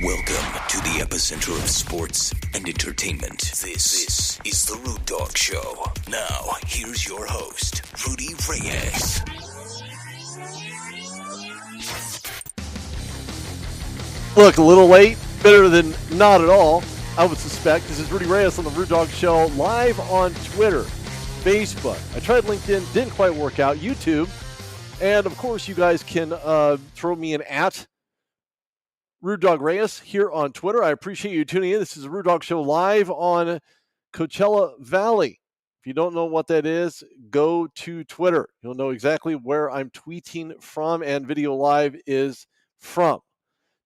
Welcome to the epicenter of sports and entertainment. This is The Rude Dog Show. Now, here's your host, Rudy Reyes. Look, a little late, better than not at all, I would suspect. This is Rudy Reyes on The Rude Dog Show, live on Twitter, Facebook. I tried LinkedIn, didn't quite work out. YouTube. And, of course, you guys can throw me an at Rude Dog Reyes here on Twitter. I appreciate you tuning in. This is the Rude Dog Show live on Coachella Valley. If you don't know what that is, go to Twitter. You'll know exactly where I'm tweeting from and video live is from.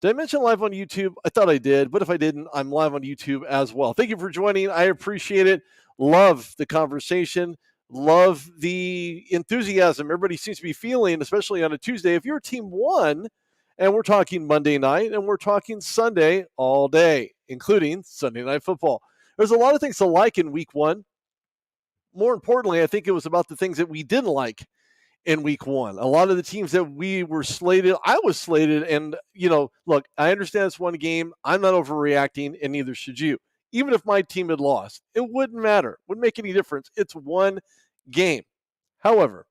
Did I mention live on YouTube? I thought I did, but if I didn't, I'm live on YouTube as well. Thank you for joining. I appreciate it. Love the conversation. Love the enthusiasm everybody seems to be feeling, especially on a Tuesday. If your team won, and we're talking Monday night, and we're talking Sunday all day, including Sunday Night Football. There's a lot of things to like in week one. More importantly, I think it was about the things that we didn't like in week one. A lot of the teams that we were slated, I was slated, and, look, I understand it's one game. I'm not overreacting, and neither should you. Even if my team had lost, it wouldn't matter. Wouldn't make any difference. It's one game. However,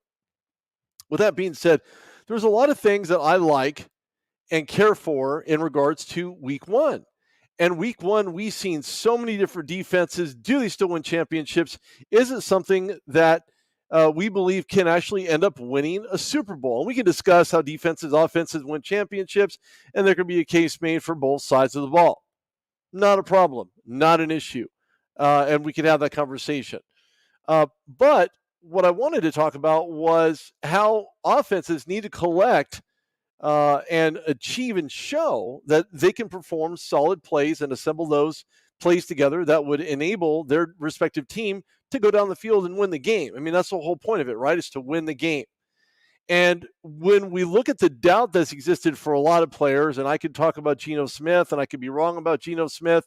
with that being said, there's a lot of things that I like and care for in regards to week one. And week one, we've seen so many different defenses. Do they still win championships? Is it something that we believe can actually end up winning a Super Bowl? And we can discuss how defenses, offenses win championships, and there can be a case made for both sides of the ball. Not a problem, not an issue. And we can have that conversation. But what I wanted to talk about was how offenses need to collect and achieve and show that they can perform solid plays and assemble those plays together that would enable their respective team to go down the field and win the game. I mean, that's the whole point of it, right? Is to win the game. And when we look at the doubt that's existed for a lot of players, and I could talk about Geno Smith, and I could be wrong about Geno Smith,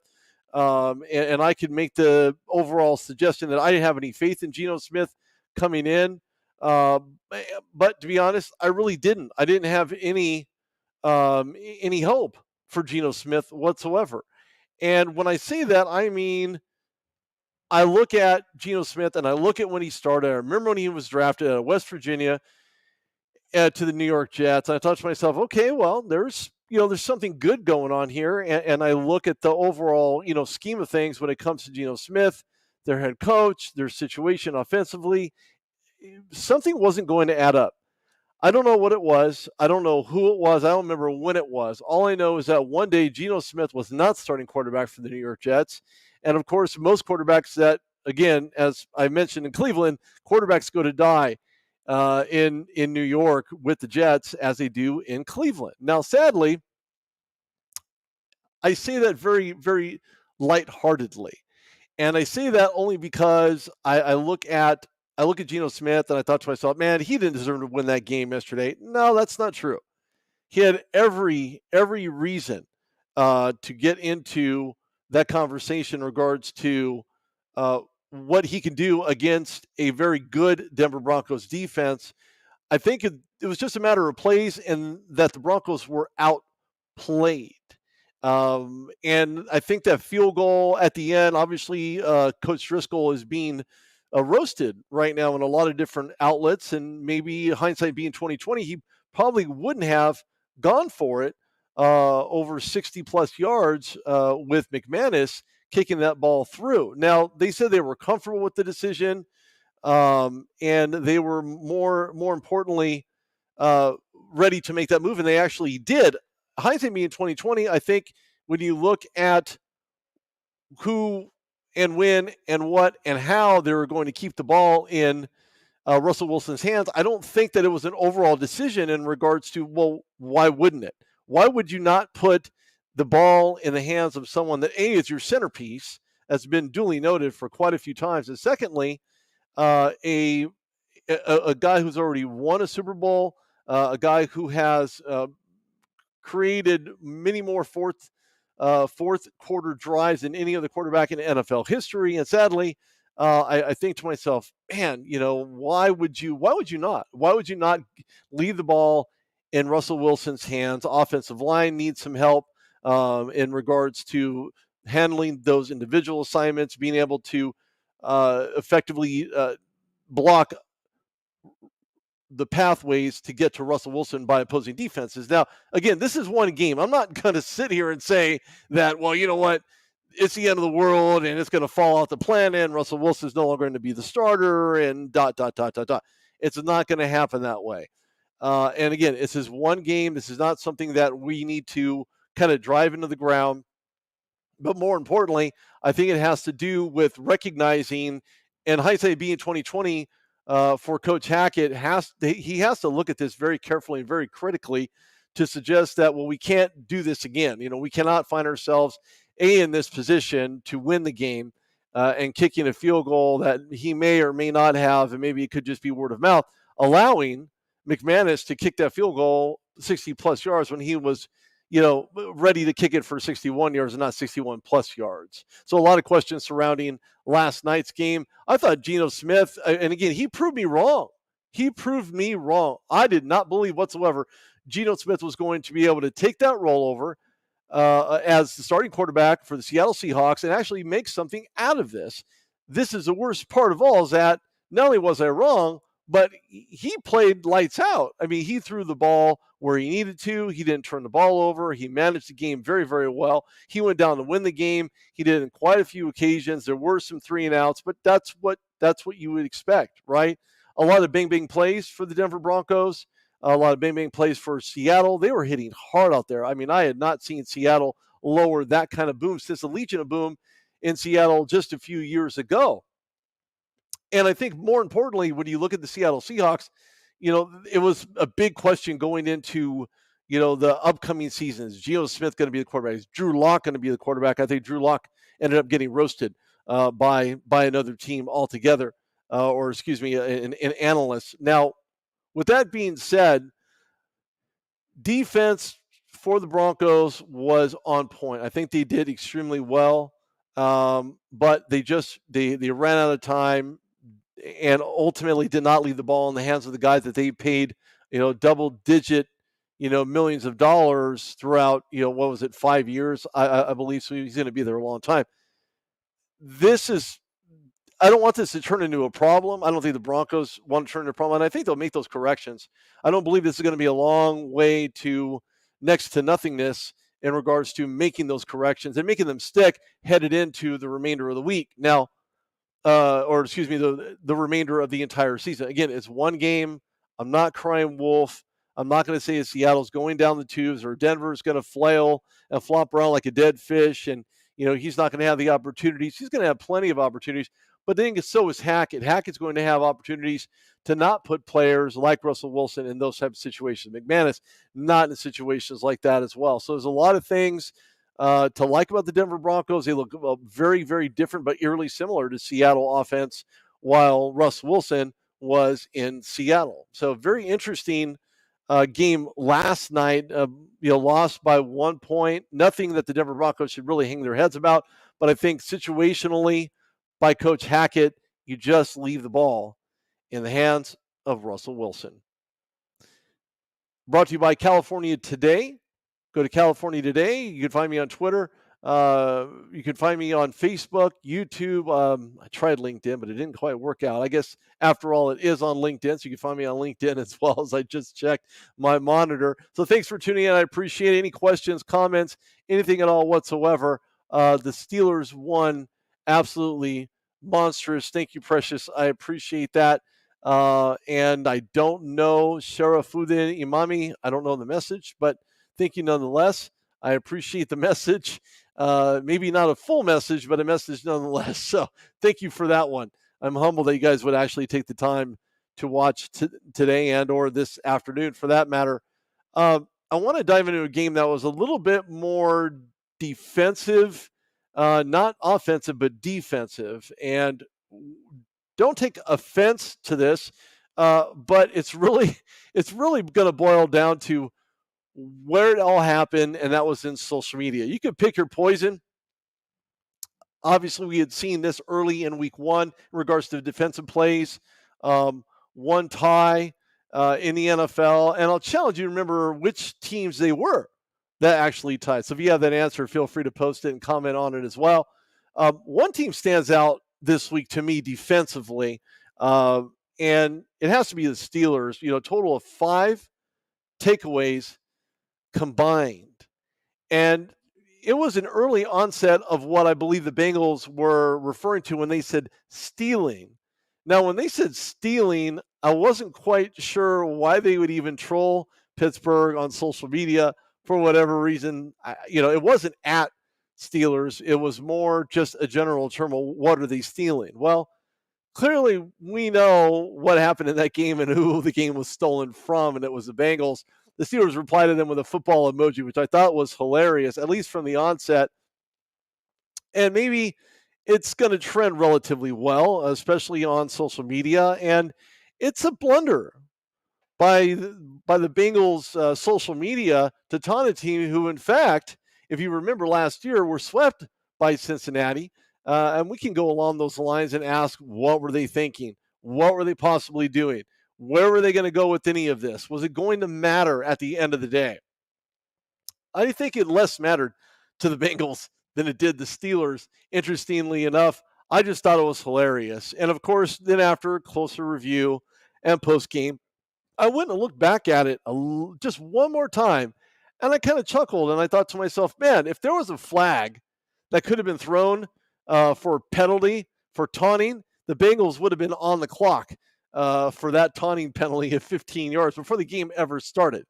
and I could make the overall suggestion that I didn't have any faith in Geno Smith coming in. But to be honest, I really didn't. I didn't have any hope for Geno Smith whatsoever. And when I say that, I mean, I look at Geno Smith and I look at when he started. I remember when he was drafted out of West Virginia to the New York Jets. I thought to myself, okay, well, there's something good going on here. And I look at the overall, scheme of things when it comes to Geno Smith, their head coach, their situation offensively. Something wasn't going to add up. I don't know what it was. I don't know who it was. I don't remember when it was. All I know is that one day Geno Smith was not starting quarterback for the New York Jets. And, of course, most quarterbacks that, again, as I mentioned in Cleveland, quarterbacks go to die in New York with the Jets as they do in Cleveland. Now, sadly, I say that very, very lightheartedly. And I say that only because I look at Geno Smith and I thought to myself, man, he didn't deserve to win that game yesterday. No, that's not true. He had every reason to get into that conversation in regards to what he can do against a very good Denver Broncos defense. I think it was just a matter of plays and that the Broncos were outplayed. And I think that field goal at the end, obviously, Coach Driscoll is being roasted right now in a lot of different outlets, and maybe hindsight being 2020, he probably wouldn't have gone for it over 60 plus yards with McManus kicking that ball through. Now, they said they were comfortable with the decision, and they were more importantly ready to make that move, and they actually did. Hindsight being 2020, I think when you look at who and when and what and how they were going to keep the ball in Russell Wilson's hands, I don't think that it was an overall decision in regards to, well, why wouldn't it? Why would you not put the ball in the hands of someone that, A, is your centerpiece, has been duly noted for quite a few times, and secondly, a guy who's already won a Super Bowl, a guy who has created many more fourth quarter drives than any other quarterback in NFL history. And sadly, I think to myself, man, why would you not leave the ball in Russell Wilson's hands? Offensive line needs some help. in regards to handling those individual assignments, being able to effectively block the pathways to get to Russell Wilson by opposing defenses. Now, again, this is one game. I'm not going to sit here and say that, well, you know what, it's the end of the world and it's going to fall off the planet and Russell Wilson's no longer going to be the starter and dot, dot, dot, dot, dot. It's not going to happen that way. And again, this is one game. This is not something that we need to kind of drive into the ground. But more importantly, I think it has to do with recognizing, and hindsight being 2020, for Coach Hackett, he has to look at this very carefully and very critically to suggest that, well, we can't do this again. We cannot find ourselves in this position to win the game and kicking a field goal that he may or may not have, and maybe it could just be word of mouth, allowing McManus to kick that field goal 60 plus yards when he was ready to kick it for 61 yards and not 61 plus yards. So a lot of questions surrounding last night's game. I thought Geno Smith, and again, he proved me wrong. I did not believe whatsoever Geno Smith was going to be able to take that rollover as the starting quarterback for the Seattle Seahawks and actually make something out of this. This is the worst part of all, is that not only was I wrong, but he played lights out. I mean, he threw the ball where he needed to. He didn't turn the ball over. He managed the game very, very well. He went down to win the game. He did it in quite a few occasions. There were some 3-and-outs, but that's what you would expect, right? A lot of bang plays for the Denver Broncos. A lot of bang plays for Seattle. They were hitting hard out there. I mean, I had not seen Seattle lower that kind of boom since the Legion of Boom in Seattle just a few years ago. And I think more importantly, when you look at the Seattle Seahawks, it was a big question going into, the upcoming season. Is Geno Smith going to be the quarterback? Is Drew Lock going to be the quarterback? I think Drew Lock ended up getting roasted by another team altogether, or excuse me, an analyst. Now, with that being said, defense for the Broncos was on point. I think they did extremely well, but they ran out of time and ultimately did not leave the ball in the hands of the guys that they paid, double-digit, millions of dollars throughout, 5 years, I believe. So he's going to be there a long time. I don't want this to turn into a problem. I don't think the Broncos want to turn into a problem, and I think they'll make those corrections. I don't believe this is going to be a long way to next to nothingness in regards to making those corrections and making them stick headed into the remainder of the week. Now, the remainder of the entire season. Again, it's one game. I'm not crying wolf. I'm not going to say Seattle's going down the tubes or Denver's going to flail and flop around like a dead fish and, he's not going to have the opportunities. He's going to have plenty of opportunities. But then so is Hackett. Hackett's going to have opportunities to not put players like Russell Wilson in those type of situations. McManus not in situations like that as well. So there's a lot of things to like about the Denver Broncos. They look very, very different, but eerily similar to Seattle offense while Russ Wilson was in Seattle. So very interesting game last night. Lost by 1 point. Nothing that the Denver Broncos should really hang their heads about. But I think situationally by Coach Hackett, you just leave the ball in the hands of Russell Wilson. Brought to you by California Today. Go to California Today. You can find me on Twitter. You can find me on Facebook, YouTube. I tried LinkedIn, but it didn't quite work out. I guess, after all, it is on LinkedIn, so you can find me on LinkedIn as well, as I just checked my monitor. So thanks for tuning in. I appreciate any questions, comments, anything at all whatsoever. The Steelers won absolutely monstrous. Thank you, Precious. I appreciate that. And I don't know Sharafuddin Imami. I don't know the message, but thank you nonetheless. I appreciate the message. Maybe not a full message, but a message nonetheless. So thank you for that one. I'm humbled that you guys would actually take the time to watch today and or this afternoon for that matter. I want to dive into a game that was a little bit more defensive, not offensive, but defensive. And don't take offense to this, but it's really going to boil down to where it all happened, and that was in social media. You could pick your poison. Obviously, we had seen this early in week one in regards to defensive plays. One tie in the NFL, and I'll challenge you to remember which teams they were that actually tied. So if you have that answer, feel free to post it and comment on it as well. One team stands out this week to me defensively, and it has to be the Steelers. Total of 5 takeaways combined. And it was an early onset of what I believe the Bengals were referring to when they said stealing. Now, when they said stealing, I wasn't quite sure why they would even troll Pittsburgh on social media for whatever reason. It wasn't at Steelers. It was more just a general term of what are they stealing? Well, clearly we know what happened in that game and who the game was stolen from, and it was the Bengals. The Steelers replied to them with a football emoji, which I thought was hilarious, at least from the onset. And maybe it's going to trend relatively well, especially on social media. And it's a blunder by the Bengals' social media to taunt a team who, in fact, if you remember last year, were swept by Cincinnati. And we can go along those lines and ask, what were they thinking? What were they possibly doing? Where were they going to go with any of this? Was it going to matter at the end of the day? I think it less mattered to the Bengals than it did the Steelers. Interestingly enough, I just thought it was hilarious. And of course, then after a closer review and post-game, I went and looked back at it just one more time, and I kind of chuckled, and I thought to myself, man, if there was a flag that could have been thrown for penalty for taunting, the Bengals would have been on the clock for that taunting penalty of 15 yards before the game ever started.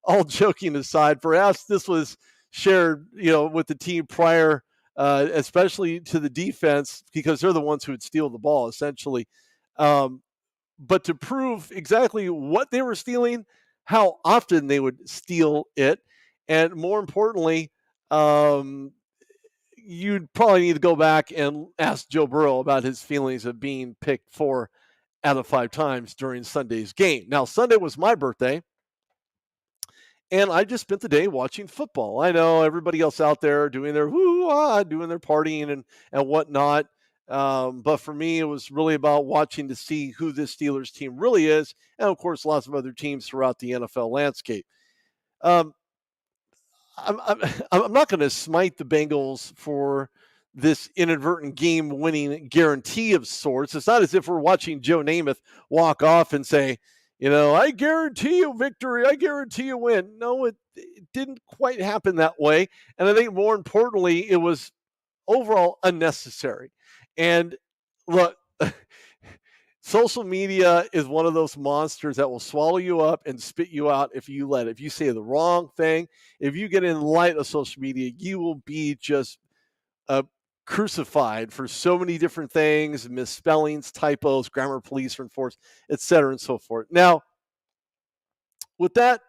All joking aside, perhaps this was shared, with the team prior, especially to the defense, because they're the ones who would steal the ball, essentially. But to prove exactly what they were stealing, how often they would steal it, and more importantly, you'd probably need to go back and ask Joe Burrow about his feelings of being picked 4 out of 5 times during Sunday's game. Now, Sunday was my birthday, and I just spent the day watching football. I know everybody else out there doing their doing their partying and whatnot. But for me, it was really about watching to see who this Steelers team really is. And of course, lots of other teams throughout the NFL landscape. I'm not going to smite the Bengals for this inadvertent game-winning guarantee of sorts. It's not as if we're watching Joe Namath walk off and say, I guarantee you victory. I guarantee you win. No, it didn't quite happen that way. And I think more importantly, it was overall unnecessary. And look, social media is one of those monsters that will swallow you up and spit you out if you let it. If you say the wrong thing, if you get in light of social media, you will be just crucified for so many different things, misspellings, typos, grammar police are enforced, etc. and so forth. Now, with that,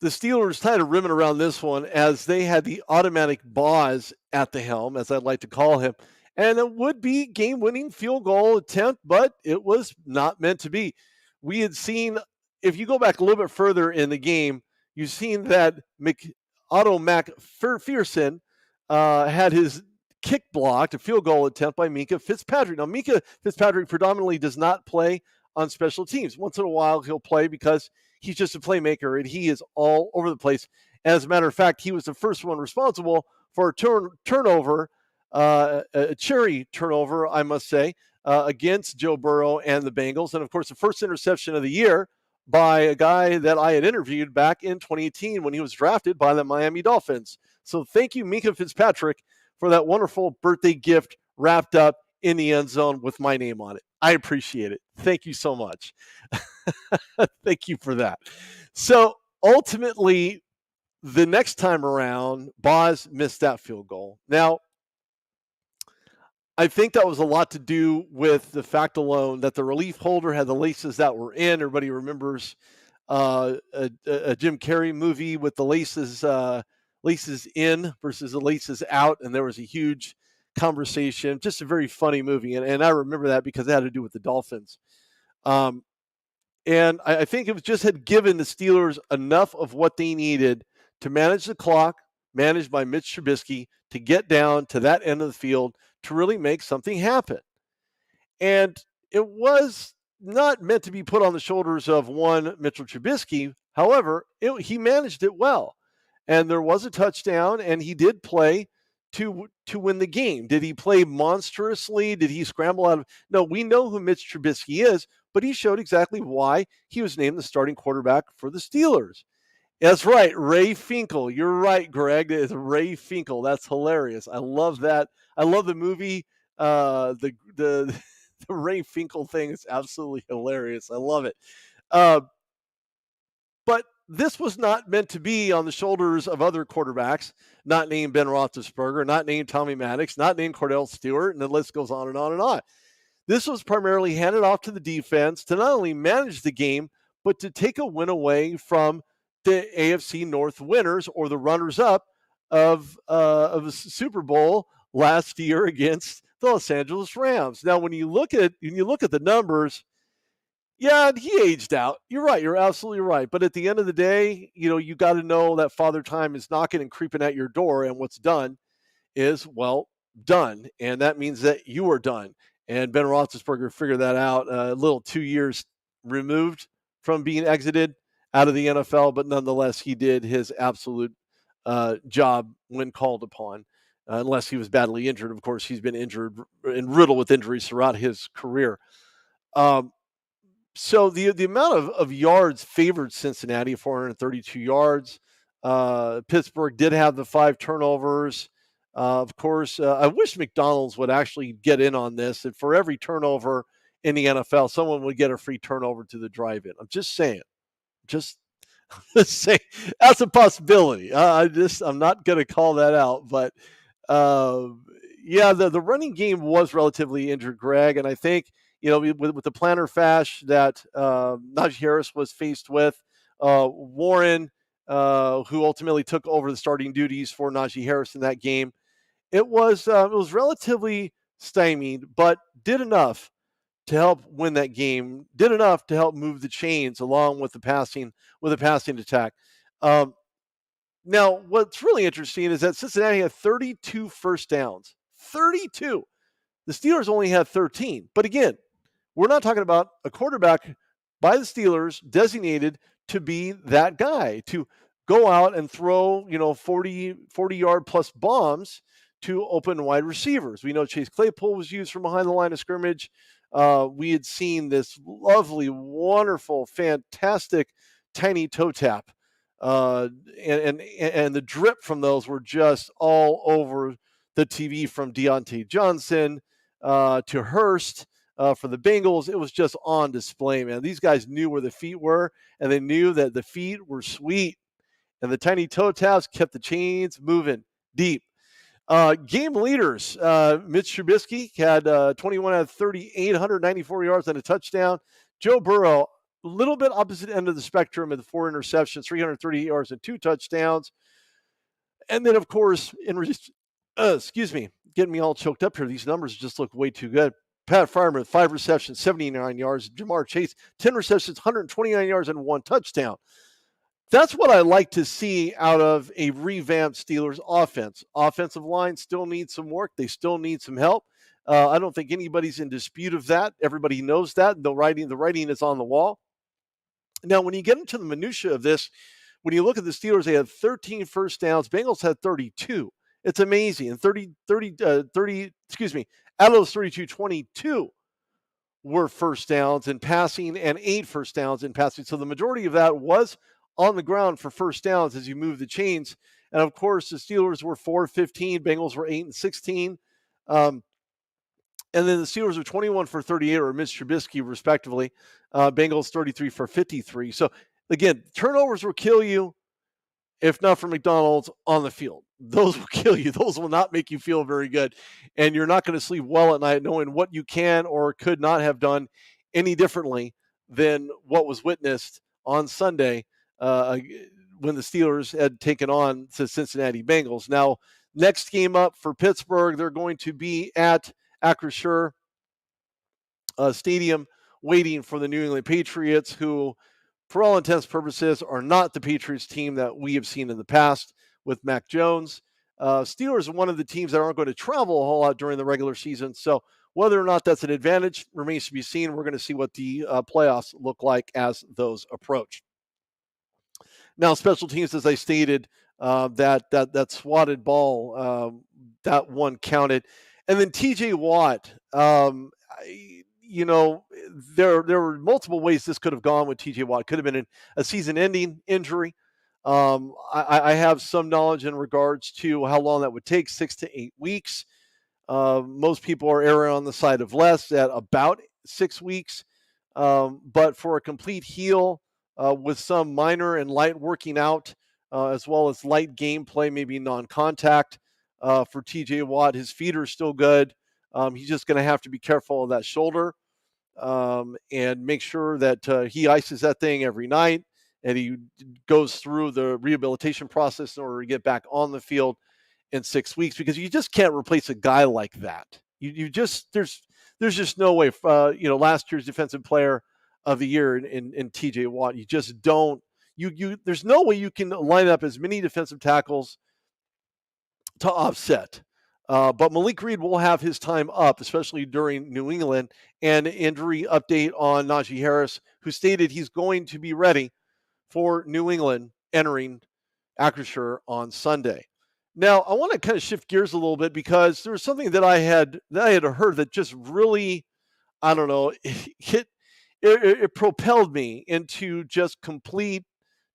the Steelers kind of rimming around this one as they had the automatic Boz at the helm, as I'd like to call him. And it would be game-winning field goal attempt, but it was not meant to be. We had seen, if you go back a little bit further in the game, you've seen that Otto McPherson had his kick blocked, a field goal attempt by Minkah Fitzpatrick. Now, Minkah Fitzpatrick predominantly does not play on special teams. Once in a while, he'll play because he's just a playmaker, and he is all over the place. As a matter of fact, he was the first one responsible for a turnover, a cherry turnover, I must say, against Joe Burrow and the Bengals. And, of course, the first interception of the year by a guy that I had interviewed back in 2018 when he was drafted by the Miami Dolphins. So thank you, Minkah Fitzpatrick, for that wonderful birthday gift wrapped up in the end zone with my name on it. I appreciate it. Thank you so much. Thank you for that. So ultimately, the next time around, Boz missed that field goal. Now, I think that was a lot to do with the fact alone that the relief holder had the laces that were in. Everybody remembers a Jim Carrey movie with the laces in versus the laces out, and there was a huge conversation. Just a very funny movie, and I remember that because it had to do with the Dolphins. And I think it was just had given the Steelers enough of what they needed to manage the clock, managed by Mitch Trubisky, to get down to that end of the field to really make something happen. And it was not meant to be put on the shoulders of one Mitchell Trubisky. However, he managed it well, and there was a touchdown, and he did play to win the game. Did he play monstrously? Did he scramble out of? No, we know who Mitch Trubisky is, but he showed exactly why he was named the starting quarterback for the Steelers. That's right, Ray Finkel. You're right, Greg. It's Ray Finkel. That's hilarious. I love that. I love the movie. The the Ray Finkel thing is absolutely hilarious. I love it. Uh, but this was not meant to be on the shoulders of other quarterbacks, not named Ben Roethlisberger, not named Tommy Maddox, not named Cordell Stewart, and the list goes on and on and on. This was primarily handed off to the defense to not only manage the game, but to take a win away from the AFC North winners or the runners-up of a Super Bowl last year against the Los Angeles Rams. Now, when you look at the numbers, yeah, he aged out. You're right. You're absolutely right. But at the end of the day, you got to know that Father Time is knocking and creeping at your door, and what's done is, well, done. And that means that you are done. And Ben Roethlisberger figured that out a little 2 years removed from being exited out of the NFL, but nonetheless, he did his absolute job when called upon, unless he was badly injured. Of course, he's been injured and riddled with injuries throughout his career. So the amount of yards favored Cincinnati, 432 yards. Pittsburgh did have the 5 turnovers. Of course, I wish McDonald's would actually get in on this. And for every turnover in the NFL, someone would get a free turnover to the drive-in. I'm just saying. Just saying. That's a possibility. I'm not going to call that out. But, yeah, the running game was relatively injured, Greg. And I think, with the plantar fascia that Najee Harris was faced with, Warren, who ultimately took over the starting duties for Najee Harris in that game, it was relatively stymied, but did enough to help win that game. Did enough to help move the chains along with the passing attack. Now, what's really interesting is that Cincinnati had 32 first downs. 32. The Steelers only had 13. But again, we're not talking about a quarterback by the Steelers designated to be that guy, to go out and throw, 40-yard plus bombs to open wide receivers. We know Chase Claypool was used from behind the line of scrimmage. We had seen this lovely, wonderful, fantastic tiny toe tap. And the drip from those were just all over the TV, from Deontay Johnson to Hurst. For the Bengals, it was just on display, man. These guys knew where the feet were, and they knew that the feet were sweet. And the tiny toe taps kept the chains moving deep. Game leaders, Mitch Trubisky had 21 out of 38, 194 yards and a touchdown. Joe Burrow, a little bit opposite end of the spectrum at the 4 interceptions, 338 yards and 2 touchdowns. And then, of course, getting me all choked up here. These numbers just look way too good. Pat Freiermuth, 5 receptions, 79 yards. Jamar Chase, 10 receptions, 129 yards, and 1 touchdown. That's what I like to see out of a revamped Steelers offense. Offensive line still needs some work. They still need some help. I don't think anybody's in dispute of that. Everybody knows that. The writing is on the wall. Now, when you get into the minutia of this, when you look at the Steelers, they had 13 first downs. Bengals had 32. It's amazing. And out of those 32, 22 were first downs in passing and 8 first downs in passing. So the majority of that was on the ground for first downs as you move the chains. And of course, the Steelers were 4-15, Bengals were 8-16. And then the Steelers were 21 for 38, or Mitch Trubisky, respectively. Bengals 33 for 53. So again, turnovers will kill you if not for McDonald's on the field. Those will kill you. Those will not make you feel very good. And you're not going to sleep well at night knowing what you can or could not have done any differently than what was witnessed on Sunday when the Steelers had taken on the Cincinnati Bengals. Now, next game up for Pittsburgh, they're going to be at Acrisure Stadium waiting for the New England Patriots, who, for all intents and purposes, are not the Patriots team that we have seen in the past with Mac Jones. Steelers are one of the teams that aren't going to travel a whole lot during the regular season. So whether or not that's an advantage remains to be seen. We're going to see what the playoffs look like as those approach. Now, special teams, as I stated, that swatted ball, that one counted. And then TJ Watt, there were multiple ways this could have gone with TJ Watt. It could have been a season-ending injury. I have some knowledge in regards to how long that would take, 6 to 8 weeks. Most people are erring on the side of less, at about 6 weeks. But for a complete heal with some minor and light working out, as well as light gameplay, maybe non-contact for TJ Watt, his feet are still good. He's just going to have to be careful of that shoulder and make sure that he ices that thing every night and he goes through the rehabilitation process in order to get back on the field in 6 weeks, because you just can't replace a guy like that. You just there's just no way. Last year's defensive player of the year in TJ Watt, you just don't. There's no way you can line up as many defensive tackles to offset. But Malik Reed will have his time up, especially during New England. And injury update on Najee Harris, who stated he's going to be ready for New England entering Acrisure on Sunday. Now, I want to kind of shift gears a little bit, because there was something that I had heard that just really, I don't know, it propelled me into just complete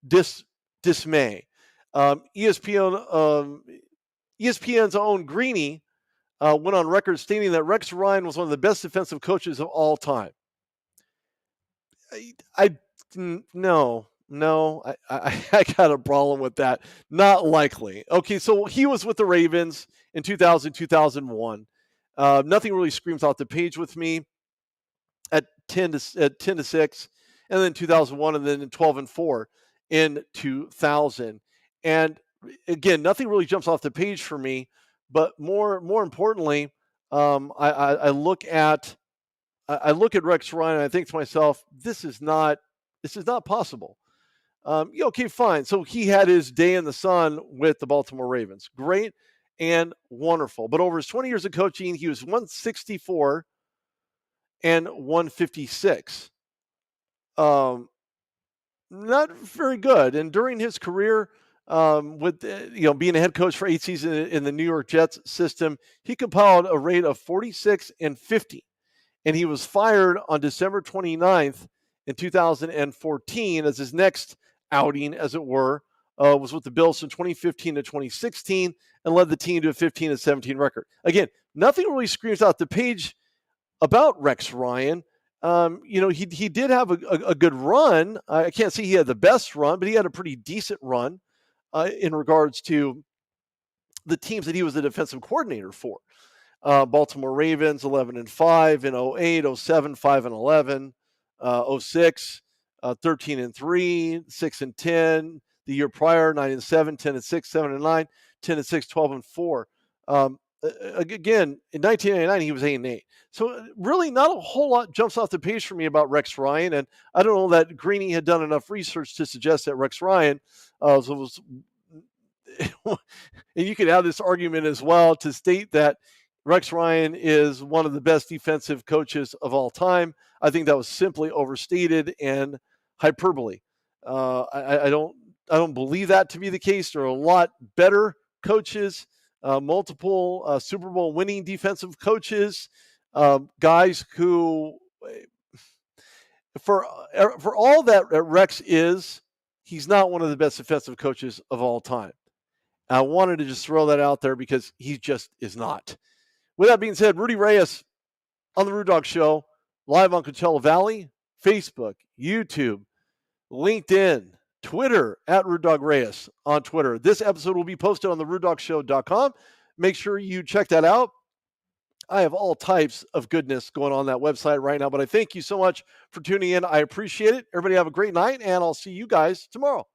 dismay. ESPN's own Greeny went on record stating that Rex Ryan was one of the best defensive coaches of all time. No, I got a problem with that. Not likely. Okay, so he was with the Ravens in 2000, 2001. Nothing really screams off the page with me at 10 to 6, and then 2001, and then 12-4 in 2000. And again, nothing really jumps off the page for me. But more importantly, I look at Rex Ryan and I think to myself, this is not possible. Okay, fine. So he had his day in the sun with the Baltimore Ravens. Great and wonderful. But over his 20 years of coaching, he was 164 and 156. Not very good. And during his career, with being a head coach for 8 seasons in the New York Jets system, he compiled a rate of 46 and 50. And he was fired on December 29th in 2014 as his next outing, as it were, was with the Bills from 2015 to 2016 and led the team to a 15-17 record. Again, nothing really screams out the page about Rex Ryan. He did have a good run. I can't say he had the best run, but he had a pretty decent run in regards to the teams that he was the defensive coordinator for. Baltimore Ravens 11-5 in 08, 07, 5-11, 06, 13-3, 6-10. The year prior, 9-7, 10-6, 7-9, 10-6, 12-4. Again, in 1999, he was 8-8. So really not a whole lot jumps off the page for me about Rex Ryan. And I don't know that Greeny had done enough research to suggest that Rex Ryan was and you could have this argument as well to state that Rex Ryan is one of the best defensive coaches of all time. I think that was simply overstated and hyperbole. I don't believe that to be the case. There are a lot better coaches, multiple Super Bowl winning defensive coaches, guys who, for all that Rex is, he's not one of the best defensive coaches of all time. I wanted to just throw that out there because he just is not. With that being said, Rudy Reyes on the Rude Dog Show, live on Coachella Valley, Facebook, YouTube, LinkedIn, Twitter, at Rude Dog Reyes on Twitter. This episode will be posted on TheRudeDogShow.com. Make sure you check that out. I have all types of goodness going on that website right now, but I thank you so much for tuning in. I appreciate it. Everybody have a great night, and I'll see you guys tomorrow.